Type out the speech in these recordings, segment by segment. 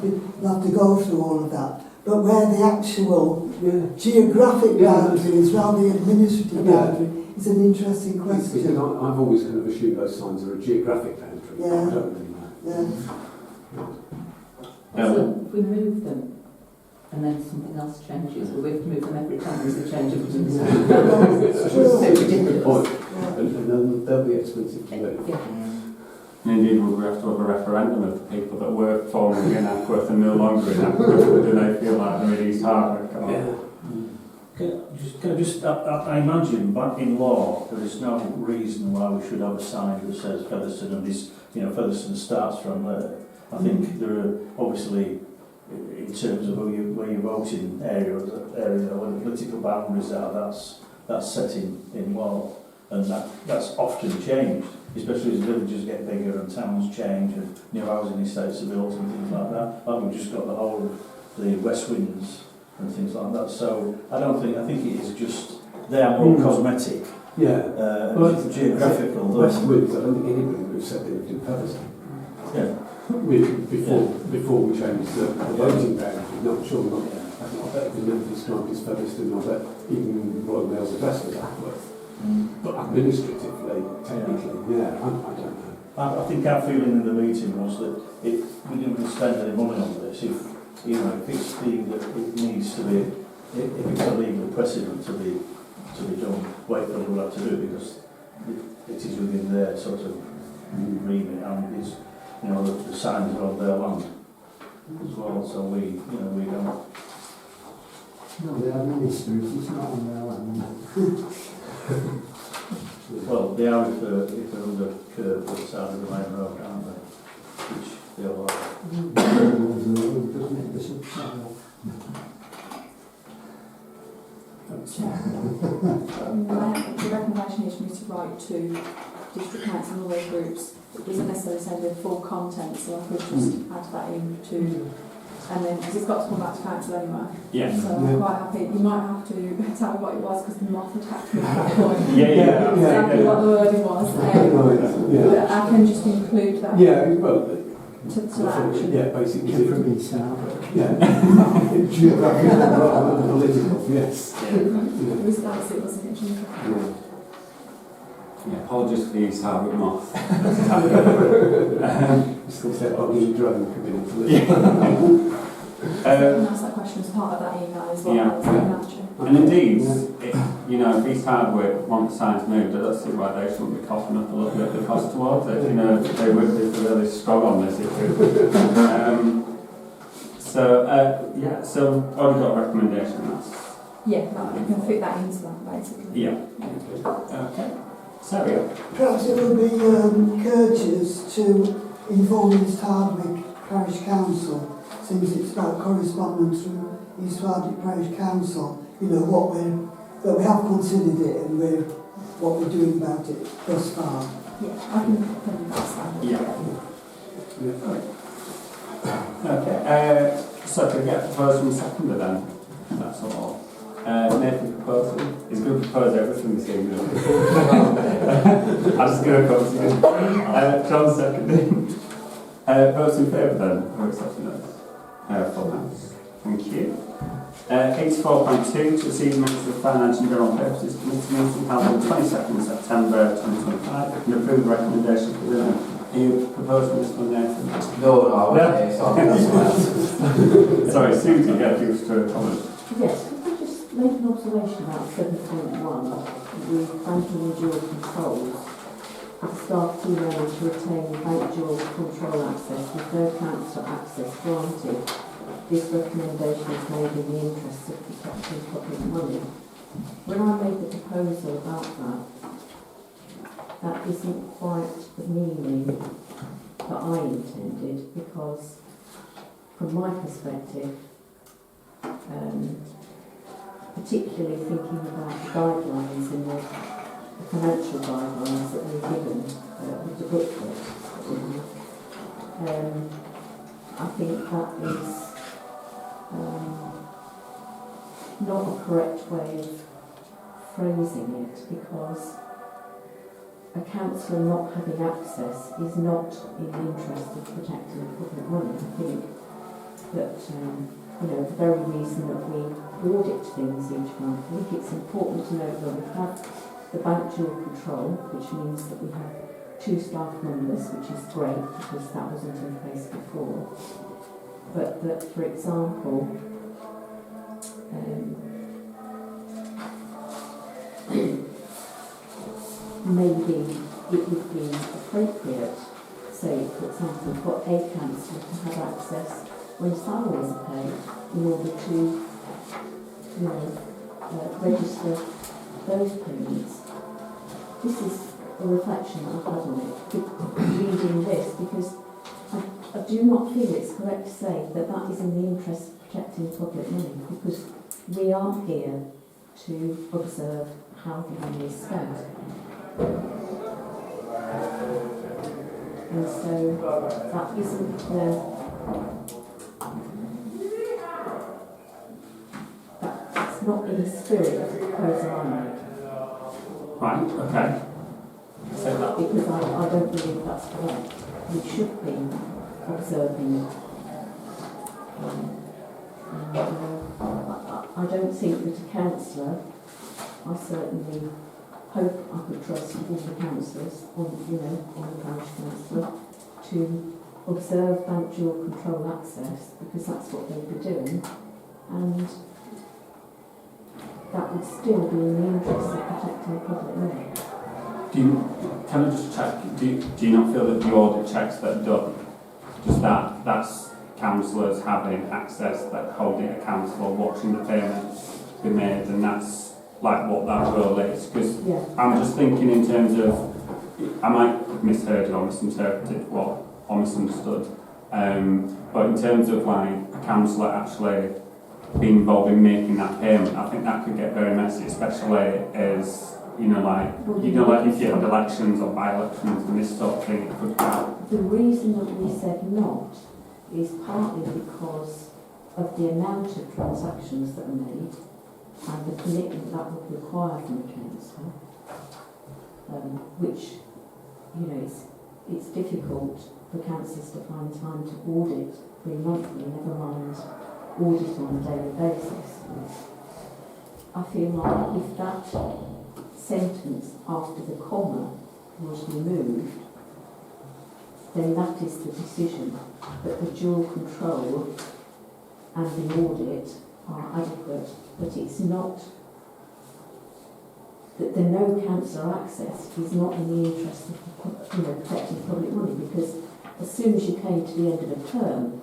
You'll have to go through all of that. But where the actual geographic boundary is rather the administrative boundary is an interesting question. Because I've always kind of assumed those signs are a geographic boundary. Yeah. I don't really know. So if we move them and then something else changes, well, we have to move them every time there's a change of things. It's ridiculous. And then they'll be expensive to do. Yeah. Indeed, we have to have a referendum of people that were formerly in Ackworth and no longer in Ackworth. Do they feel like they're in East Hardwick? I imagine back in law there is no reason why we should have a sign that says Featherstone and this, Featherstone starts from there. I think there are obviously, in terms of where your voting area, where the political boundaries are, that's set in law, and that's often changed, especially as villages get bigger and towns change and new housing estates are built and things like that. Like we've just got the whole of the West Winds and things like that. So I think it is just, they are more cosmetic. Yeah. Geographical. West Winds, I don't think anybody would have said they lived in Featherstone. Yeah. Before we changed the voting boundary, not sure not. I bet if never described as Featherstone, I bet even Royal Mail's address was Ackworth. But administratively, technically, I don't know. I think our feeling in the meeting was that we didn't spend any money on this. If it's being that it needs to be, if it's a legal precedent to be done, Wakefield will have to do it because it is within their sort of remit and it's, the signs are on their land as well. So we don't. No, they administrators, it's not on their land. Well, they are if they're under curve at the side of the main road, aren't they? Which they all are. The recommendation is for me to write to district council and all those groups. It doesn't necessarily say the full content, so I could just add that in to. And then, because it's got to come back to council anyway. Yeah. So I'm quite happy. You might have to tell me what it was because the moth attacked me at that point. Yeah. Exactly what the wording was. But I can just include that. Yeah, well, to that action. Yeah, basically. From inside. Yeah. Geographic and political, yes. It was that's it, wasn't it? Yeah, apologies for the East Hardwick moth. Still said, the drone coming into I asked that question as part of that email as well. Yeah. And indeed, if East Hardwick want the signs moved, I don't see why they shouldn't be coughing up a little bit of the cost towards it. They would be really strong on this issue. So already got a recommendation. Yeah, you can fit that into that basically. Yeah. Okay. So Perhaps it would be courteous to inform East Hardwick Parish Council, since it's about correspondence from East Hardwick Parish Council, that we have considered it and what we're doing about it thus far. Yeah, I can put that. Yeah. Okay. So can we get the first and second then? That's all. Nathan proposal. He's going to propose everything this evening. I'm just going to come to you. John seconding. Votes in favour then? Or accepting those? Full house. Thank you. 84.2 to receive minutes of Finance and General Purposes Committee meeting held on 22nd September 2025 and approve the recommendation for the Are you proposing this one, Nathan? No, Sorry, Susie, you to comment. Yes, could I just make an observation about 7.1 with banking and dual controls? The staff team able to retain bank dual control access with no council access granted. This recommendation is made in the interest of protecting public money. When I made the proposal about that isn't quite the meaning that I intended, because from my perspective, particularly thinking about the guidelines and the financial guidelines that we're given with the booklet that we have, I think that is not a correct way of phrasing it, because a councillor not having access is not in the interest of protecting public money. I think that, you know, the very reason that we audit things each month, I think it's important to note that we have the bank dual control, which means that we have 2 staff members, which is great because that wasn't in place before. But that, for example, maybe it would be appropriate, say, for example, for a councillor to have access when salaries are paid in order to, you know, register those payments. This is a reflection that I've had on it, reading this, because I do not feel it's correct to say that that is in the interest of protecting public money, because we are here to observe how the money is spent. And so that isn't that's not in the spirit of the proposal I made. Right, okay. So that, Because I don't believe that's correct. We should be observing. I don't think that a councillor, I certainly hope I could trust all the councillors on the parish councillor to observe bank dual control access, because that's what they'd be doing, and that would still be in the interest of protecting public money. can I just check, do you not feel that the audit checks that are done, just that's councillors having access, like holding it accountable, watching the payments be made, and that's like what that role is? Because I'm just thinking in terms of, I might have misheard or misinterpreted or misunderstood, but in terms of like a councillor actually being involved in making that payment, I think that could get very messy, especially as like if you had elections or by-elections and this sort of thing, it could get. The reason that we said not is partly because of the amount of transactions that are made and the commitment that would require from the council, which, it's difficult for councils to find time to audit 3 monthly, never mind audit on a daily basis. I feel like if that sentence after the comma was removed, then that is the decision, that the dual control and the audit are adequate, but it's not, that the no councillor access is not in the interest of protecting public money, because as soon as you came to the end of a term,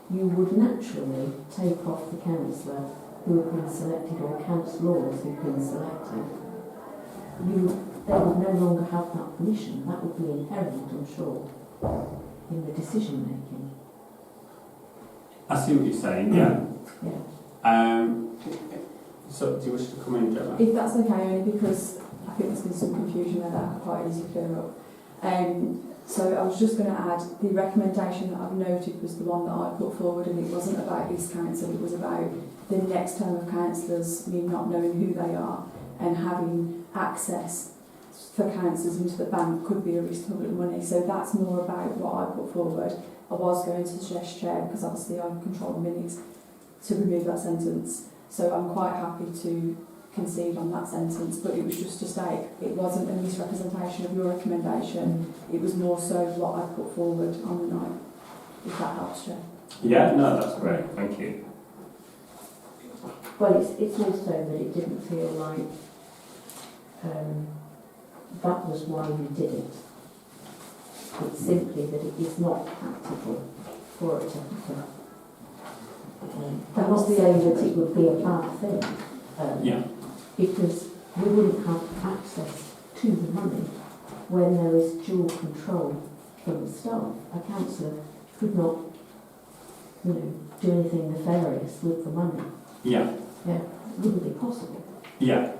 you would naturally take off the councillor who had been selected, or councillors who had been selected. They would no longer have that permission. That would be inherent, I'm sure, in the decision making. I see what you're saying, yeah. Yeah. So do you wish to come in, Gemma? If that's okay, only because I think there's been some confusion there that I could quite easily clear up. So I was just going to add, the recommendation that I've noted was the one that I put forward, and it wasn't about this council, it was about the next term of councillors, me not knowing who they are and having access for councillors into the bank could be a risk to public money. So that's more about what I put forward. I was going to suggest, Chair, because obviously I control the minutes, to remove that sentence. So I'm quite happy to concede on that sentence, but it was just to state it wasn't a misrepresentation of your recommendation, it was more so what I put forward on the night, if that helps, Chair. Yeah, no, that's great, thank you. Well, it's also that it didn't feel like that was why we did it. It's simply that it is not practical for it to happen. I'm not saying that it would be a bad thing, because we wouldn't have access to the money when there is dual control from the staff. A councillor could not, do anything nefarious with the money. Yeah. Yeah, it wouldn't be possible. Yeah.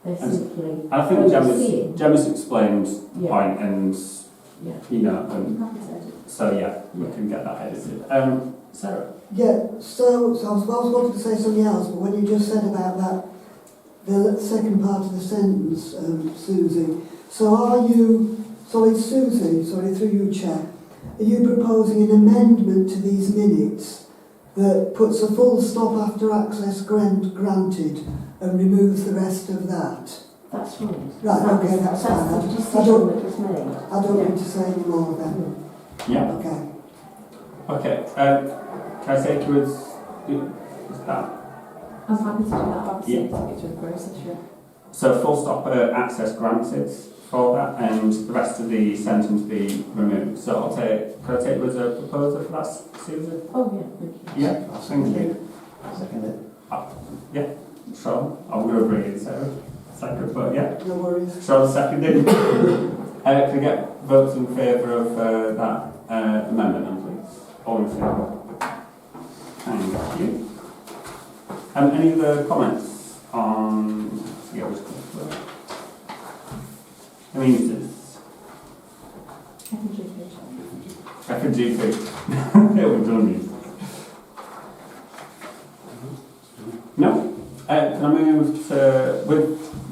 They're simply I think Gemma's explained the point, and so we can get that edited. Sarah? Yeah, so I was wanting to say something else, but when you just said about that, the second part of the sentence, Susie, so Susie, through you, Chair, are you proposing an amendment to these minutes that puts a full stop after access granted and removes the rest of that. That's right. Right, okay, that's fine. the I decision don't- that was made. I don't need to say any more then. Yeah. Okay. Okay. Can I take you as that? I'm happy to do that, obviously, Yeah. to get through the process, yeah. So full stop access granted for that, and the rest of the sentence be removed. So I'll take. Can I take you as a proposer for that, Susan? Oh, yeah, thank you. Yeah. Thank you. Second it. Sure. I'm going to bring in Sarah. Second, but yeah. No worries. Sure. Seconded. Can I get votes in favour of that amendment, then, please? All in favour? Thank you. Any other comments on the amenities? FNGP. Yeah, we've done these. No? Can I move to, with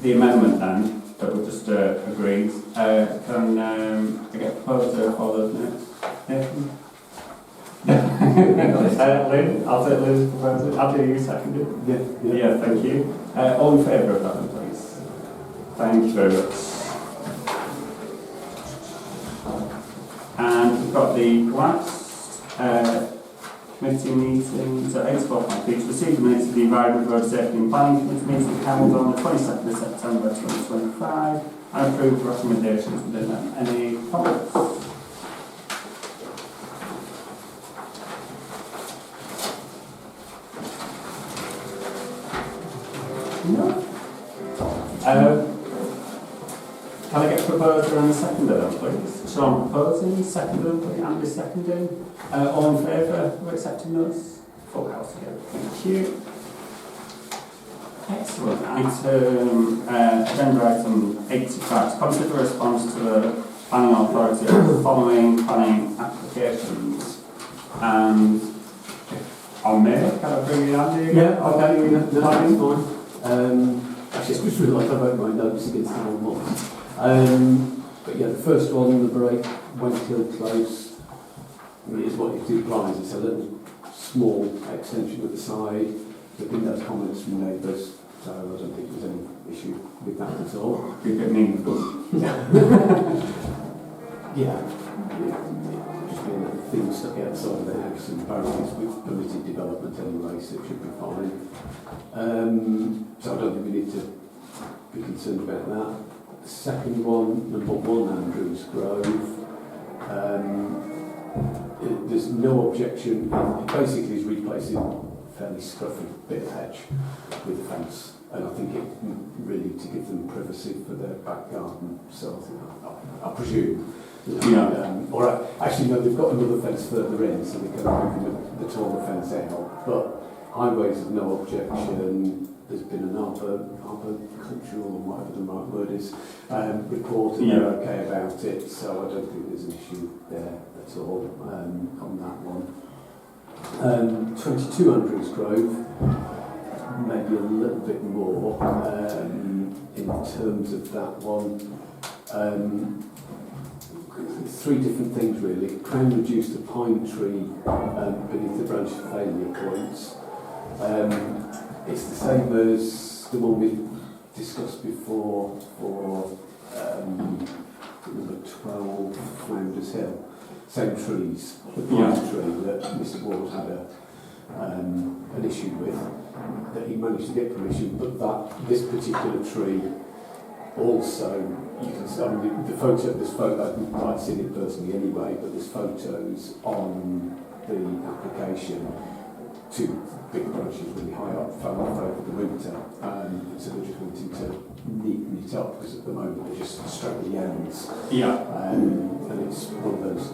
the amendment then, that we just agreed, can I get a proposer for those minutes? Nathan? Lynn, I'll take Lynn's proposal. I'll do you seconded. Yeah, thank you. All in favour of that one, please? Thank you very much. And we've got the last committee meeting, so 8:12 each. Received the minutes of the Environment, Road Safety and Planning Committee meeting held on the 22nd of September 2025. I approve recommendations within them. Any comments? No. Can I get a proposer and a seconder then, please? Sean proposing, seconder, please. Andy seconding. All in favour of accepting those? Full house again. Thank you. Excellent. Agenda item 85. Consider a response to the planning authority of the following planning applications. And on May, can I bring you Andy? Yeah, okay, no, that's fine. Actually, I just realised I wrote my notes against the wrong one. But yeah, the first one, the break, Wenthill Close, is what it implies. It's a little small extension at the side. There have been no comments from neighbours, so I don't think there's any issue with that at all. Be a bit meaningful. Yeah. Just being a thing stuck outside of the house, and apparently it's with permitted development anyway, so it should be fine. So I don't think we need to be concerned about that. The second one, number 1, Andrews Grove. There's no objection. It basically is replacing a fairly scruffy bit of hedge with a fence, and I think it really to give them privacy for their back garden. So I presume. Or actually, no, they've got another fence further in, so they can move the taller fence out. But highways have no objection. There's been an arboricultural, or whatever the right word is, report, and they're okay about it, so I don't think there's an issue there at all on that one. 22 Andrews Grove, maybe a little bit more in terms of that one. 3 different things really. Crown reduced a pine tree beneath the branch failure points. It's the same as the one we discussed before for number 12, Flounders Hill. Same trees, the pine tree that Mr. Ward had an issue with, that he managed to get permission, but this particular tree also, you can see, I mean, the photo, this photo, I haven't seen it personally anyway, but there's photos on the application, 2 big branches really high up, fell off over the winter, and so they're just wanting to neaten it up, because at the moment they're just straggly ends. And it's one of those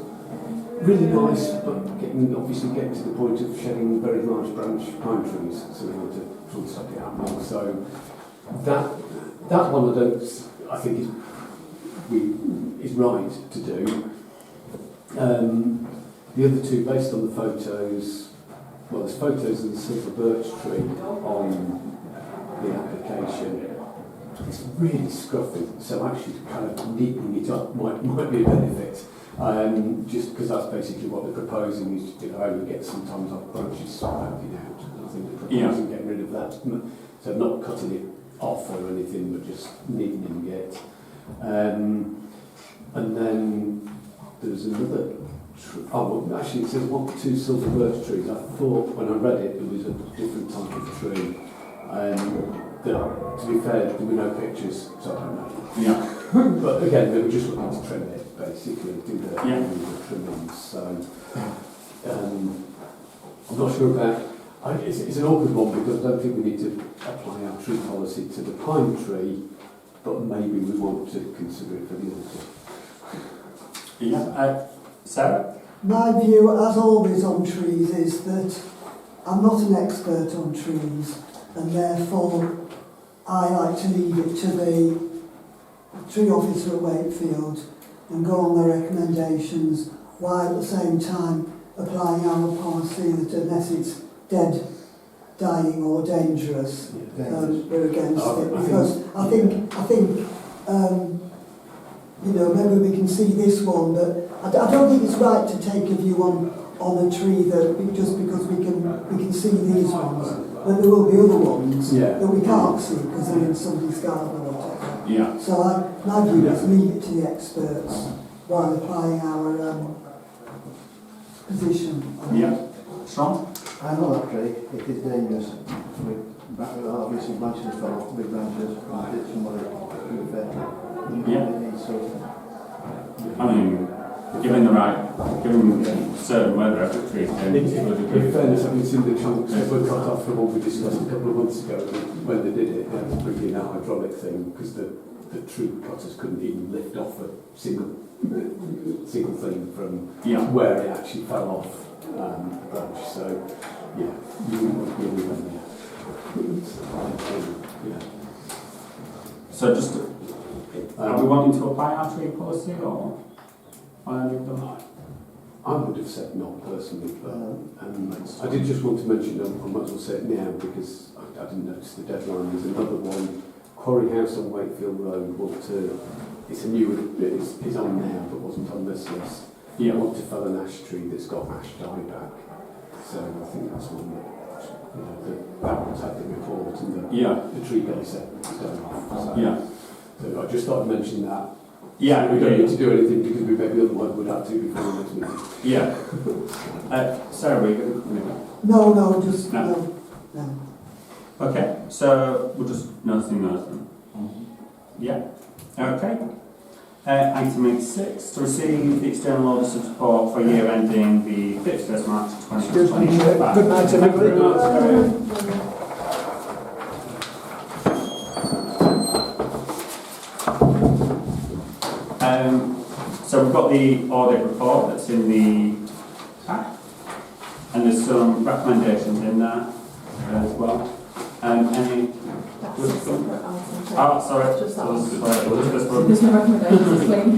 really nice, but obviously getting to the point of shedding very large branch pine trees, so we want to stop it happening. So that one I think is right to do. The other 2, based on the photos, well, there's photos of the silver birch tree on the application. It's really scruffy, so actually kind of neatening it up might be a benefit. Just because that's basically what they're proposing is, you know, we get sometimes off branches proposing getting rid of that. So not cutting it off or anything, but just neatening it. And then there's another well, actually it says 2 silver birch trees. I thought when I read it, it was a different type of tree. To be fair, there were no pictures, so I don't know. Yeah. But again, they were just looking to trim it, basically, do the trimmings. So I'm not sure about. It's an awkward one because I don't think we need to apply our tree policy to the pine tree, but maybe we want to consider it for the other two. Yeah. Sarah? My view, as always on trees, is that I'm not an expert on trees, and therefore I like to leave it to the tree officer at Wakefield and go on their recommendations, while at the same time applying our policy that unless it's dead, dying or dangerous, we're against it. Because I think you know, maybe we can see this one, but I don't think it's right to take a view on a tree that just because we can see these ones, but there will be other ones that we can't see because they're in somebody's garden or whatever. Yeah. So my view is leave it to the experts while applying our position. Yeah. Sean? I know that tree, it is dangerous. Obviously branches fell off, big branches, and hit somebody who fell. Yeah. I mean, given certain weather, I think trees In fairness, having seen the chunks that were cut off from what we discussed a couple of months ago when they did it, it was bringing a hydraulic thing because the tree cutters couldn't even lift off a single thing from where it actually fell off the branch. So, yeah, you would be anywhere near. Yeah. So just, are we wanting to apply our tree policy or any of them? I would have said not personally, but I did just want to mention, I might as well say it now because I didn't notice the deadline. There's another one, Quarry House on Wakefield Road, it's a new, it's on now but wasn't on this list. Yeah. Want to fell an ash tree that's got ash dieback. So I think that's one that that one's had the report and the tree guy said it's going off. So, so I just thought I'd mention that. Yeah, we don't need to do anything because we maybe otherwise would have to before the next meeting. Yeah. Sarah, were you going to? No, just no. Okay, so we're just noticing those then. Yeah. Okay. Item 8.6, to receive the external audit of support for year ending the 31st March 2025. Good night, everybody. So we've got the audit report that's in the pack, and there's some recommendations in there as well. Any? That's a separate item. Oh, sorry. Just that So one. this one. There's no recommendations, clean.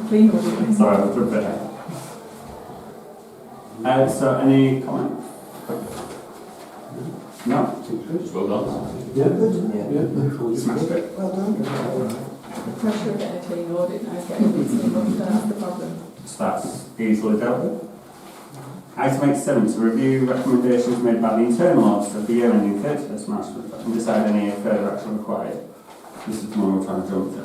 Clean audit. Sorry, I was a bit. So any comments? No? Well done. Yeah. Smashed it. Well done. The pressure of getting a clean audit now is getting too much, that's the problem. So that's easily dealt with. Item 8.7, to review recommendations made by the internal auditor for the year ending 31st March and decide any further action required. This is the one we're trying to jump to.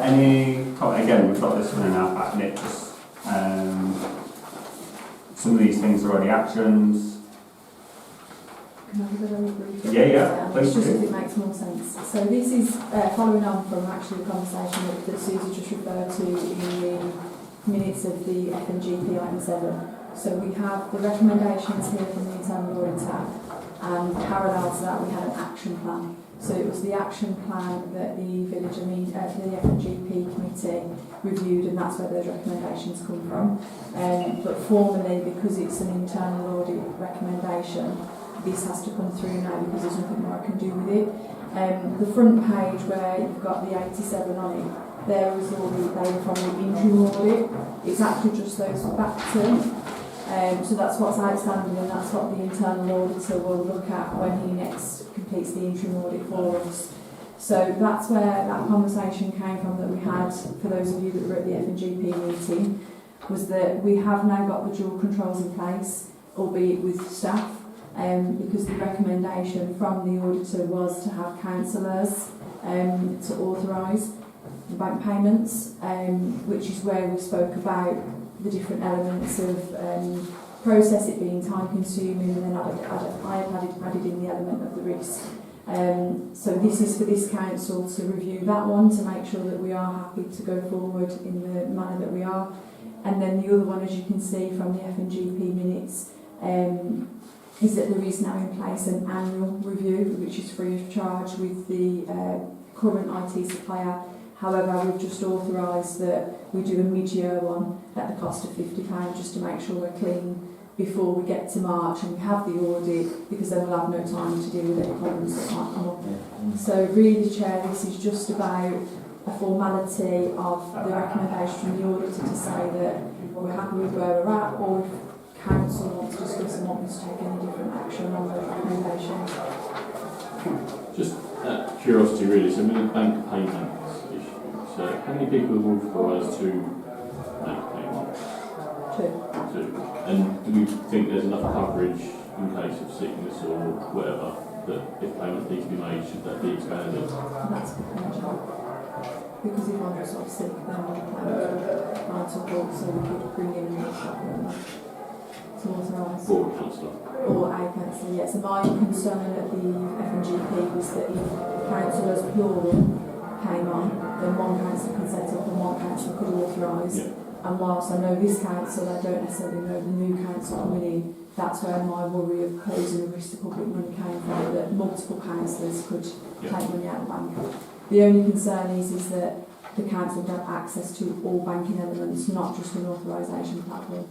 Any comment? Again, we've got this one in our pack, and it just some of these things are already actions. Can I give a very brief? Yeah, It's please just do. if it makes more sense. So this is following on from actually the conversation that Susie just referred to in the minutes of the FNGP item 7. So we have the recommendations here from the internal auditor, and parallel to that we had an action plan. So it was the action plan that the the FNGP committee reviewed, and that's where those recommendations come from. But formally, because it's an internal audit recommendation, this has to come through now because there's nothing more I can do with it. The front page where you've got the 87 on it, there is all the data from the interim audit. It's actually just those back two. So that's what's outstanding, and that's what the internal auditor will look at when he next completes the interim audit for us. So that's where that conversation came from that we had for those of you that were at the FNGP meeting. was that we have now got the dual controls in place, albeit with staff, because the recommendation from the auditor was to have councillors to authorise the bank payments, which is where we spoke about the different elements of process, it being time consuming, and then I have added in the element of the risk. So this is for this council to review that one to make sure that we are happy to go forward in the manner that we are. And then the other one, as you can see from the F&GP minutes, is that there is now in place an annual review which is free of charge with the current IT supplier. However, we've just authorised that we do a mid-year one at the cost of £50 just to make sure we're clean before we get to March and we have the audit, because then we'll have no time to deal with any problems that might come up. So really, Chair, this is just about a formality of the recommendation from the auditor to say that we're happy with where we're at, or if council wants to discuss and want us to take any different action on those recommendations. Just curiosity really, so with the bank payments issue, so how many people have authorised to make payments? Two. And do we think there's enough coverage in case of sickness or whatever, that if payments need to be made, should that be expanded? That's potential. Because if I'm sort of sick, then we plan to support, so we could bring in a chaperone to authorise. For a councillor? Or a councillor, yes. So my concern at the F&GP was that if councillors plural came on, then one councillor could set up and one councillor could authorise. Yeah. And whilst I know this council, I don't necessarily know the new council coming in. That's where my worry of posing a risk to public money came from, that multiple councillors could take money out of the bank. The only concern is that the council would have access to all banking elements, not just an authorisation platform.